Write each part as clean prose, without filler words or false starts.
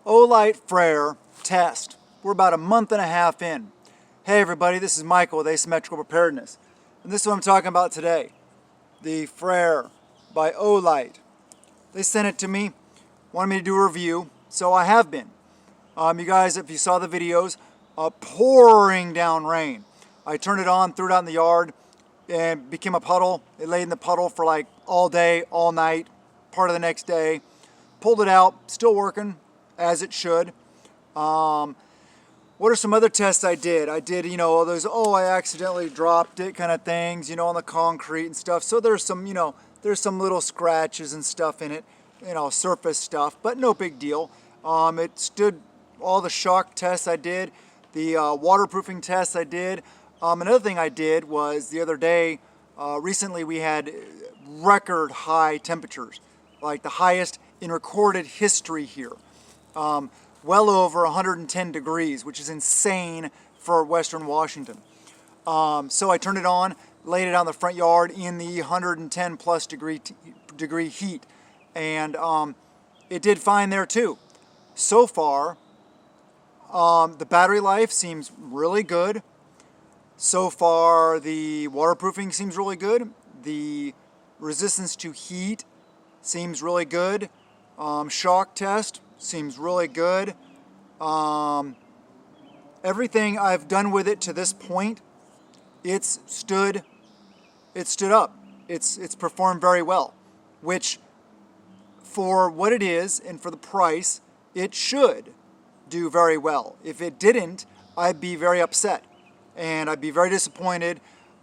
Olight Freyr test. We're about a month and a half in. Hey everybody, this is Michael with Asymmetrical Preparedness. And this is what I'm talking about today. The Freyr by Olight. They sent it to me, wanted me to do a review, so I have been. You guys, if you saw the videos, pouring down rain. I turned it on, threw it out in the yard, and it became a puddle. It laid in the puddle for like all day, all night, part of the next day. Pulled it out, still working, as it should. What are some other tests I did? I did, those, I accidentally dropped it kind of things, on the concrete and stuff. So there's some, there's some little scratches and stuff in it, surface stuff, but no big deal. It stood all the shock tests I did, the waterproofing tests I did. Another thing I did was the other day, recently we had record high temperatures, like the highest in recorded history here. Well over 110 degrees, which is insane for Western Washington. So I turned it on, laid it out in the front yard in the 110 plus degree heat, and it did fine there too. So far, the battery life seems really good. So far, the waterproofing seems really good. The resistance to heat seems really good. Shock test seems really good. Everything I've done with it to this point, it stood up. It's performed very well, which for what it is and for the price, it should do very well. If it didn't, I'd be very upset and I'd be very disappointed,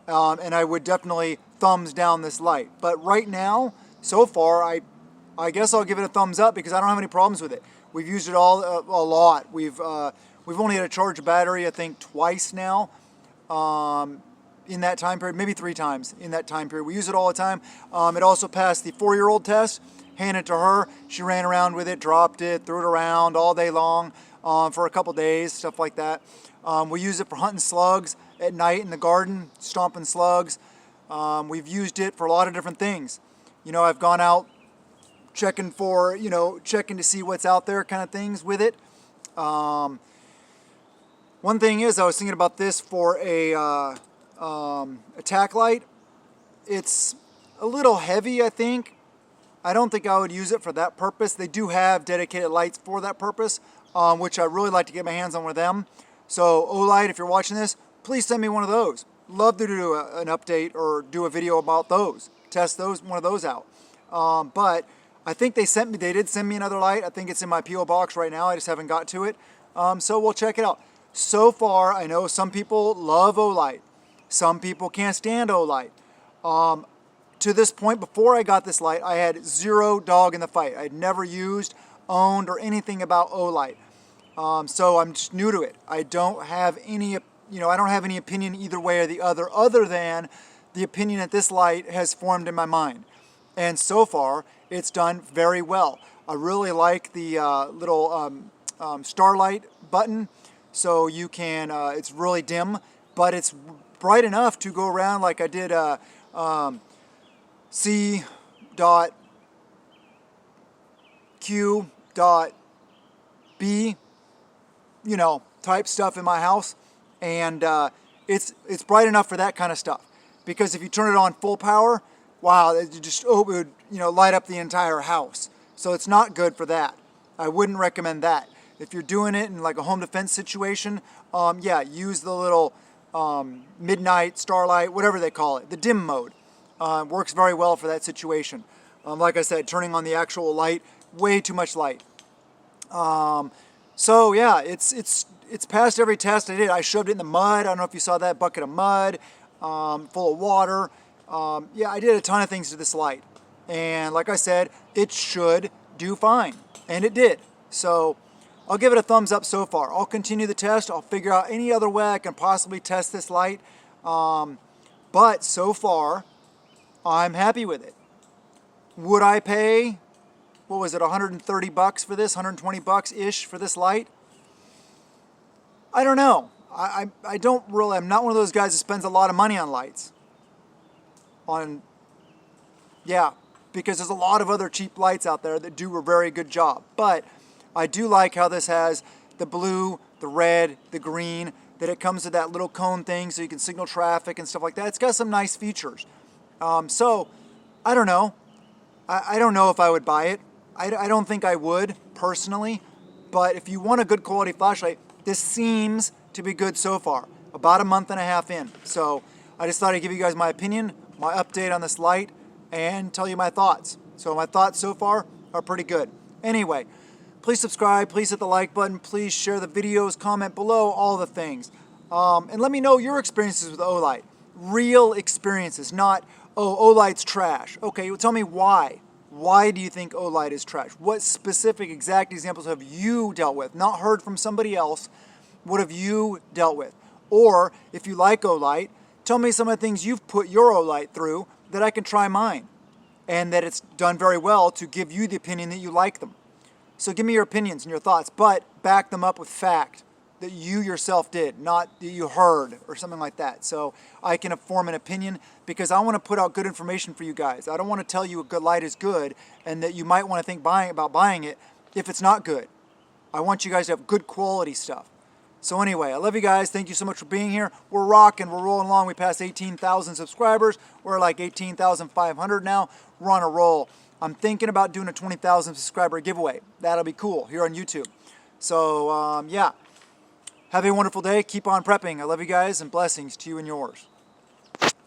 and I would definitely thumbs down this light. But right now, so far, I guess I'll give it a thumbs up because I don't have any problems with it. We've used it all a lot. We've only had to charge a battery, I think, twice now in that time period, maybe 3 times in that time period. We use it all the time. It also passed the 4-year-old test. Handed it to her. She ran around with it, dropped it, threw it around all day long for a couple days, stuff like that. We use it for hunting slugs at night in the garden, stomping slugs. We've used it for a lot of different things. I've gone out checking to see what's out there kind of things with it. One thing is, I was thinking about this for a attack light. It's a little heavy, I think. I don't think I would use it for that purpose. They do have dedicated lights for that purpose, which I really like to get my hands on with them. So Olight, if you're watching this, please send me one of those. Love to do an update or do a video about those. Test one of those out. But I think they did send me another light. I think it's in my P.O. box right now. I just haven't got to it. So we'll check it out. So far, I know some people love Olight. Some people can't stand Olight. To this point, before I got this light, I had zero dog in the fight. I had never used, owned, or anything about Olight. So I'm just new to it. I don't have any, opinion either way or the other than the opinion that this light has formed in my mind. And so far, it's done very well. I really like the little starlight button. So you can, it's really dim, but it's bright enough to go around like I did C.Q.B, type stuff in my house. And it's bright enough for that kind of stuff. Because if you turn it on full power, wow, it would light up the entire house. So it's not good for that. I wouldn't recommend that. If you're doing it in like a home defense situation, use the little midnight starlight, whatever they call it, the dim mode. Works very well for that situation. Like I said, turning on the actual light, way too much light. So yeah, it's passed every test I did. I shoved it in the mud. I don't know if you saw that bucket of mud, full of water. I did a ton of things to this light. And like I said, it should do fine. And it did. So I'll give it a thumbs up so far. I'll continue the test. I'll figure out any other way I can possibly test this light. But so far, I'm happy with it. Would I pay, what was it, 130 bucks for this, 120 bucks-ish for this light? I don't know. I don't really, I'm not one of those guys that spends a lot of money on lights. Because there's a lot of other cheap lights out there that do a very good job. But I do like how this has the blue, the red, the green, that it comes with that little cone thing so you can signal traffic and stuff like that. It's got some nice features. So, I don't know. I don't know if I would buy it. I don't think I would, personally. But if you want a good quality flashlight, this seems to be good so far. About a month and a half in. So, I just thought I'd give you guys my opinion, my update on this light, and tell you my thoughts. So, my thoughts so far are pretty good. Anyway, please subscribe, please hit the like button, please share the videos, comment below, all the things. And let me know your experiences with Olight. Real experiences, not, oh, Olight's trash. Okay, well, tell me why. Why do you think Olight is trash? What specific exact examples have you dealt with? Not heard from somebody else. What have you dealt with? Or, if you like Olight, tell me some of the things you've put your Olight through that I can try mine. And that it's done very well to give you the opinion that you like them. So give me your opinions and your thoughts, but back them up with fact that you yourself did, not that you heard or something like that. So I can form an opinion because I want to put out good information for you guys. I don't want to tell you a good light is good and that you might want to think about buying it if it's not good. I want you guys to have good quality stuff. So anyway, I love you guys. Thank you so much for being here. We're rocking. We're rolling along. We passed 18,000 subscribers. We're like 18,500 now. We're on a roll. I'm thinking about doing a 20,000 subscriber giveaway. That'll be cool here on YouTube. So, yeah. Have a wonderful day. Keep on prepping. I love you guys and blessings to you and yours.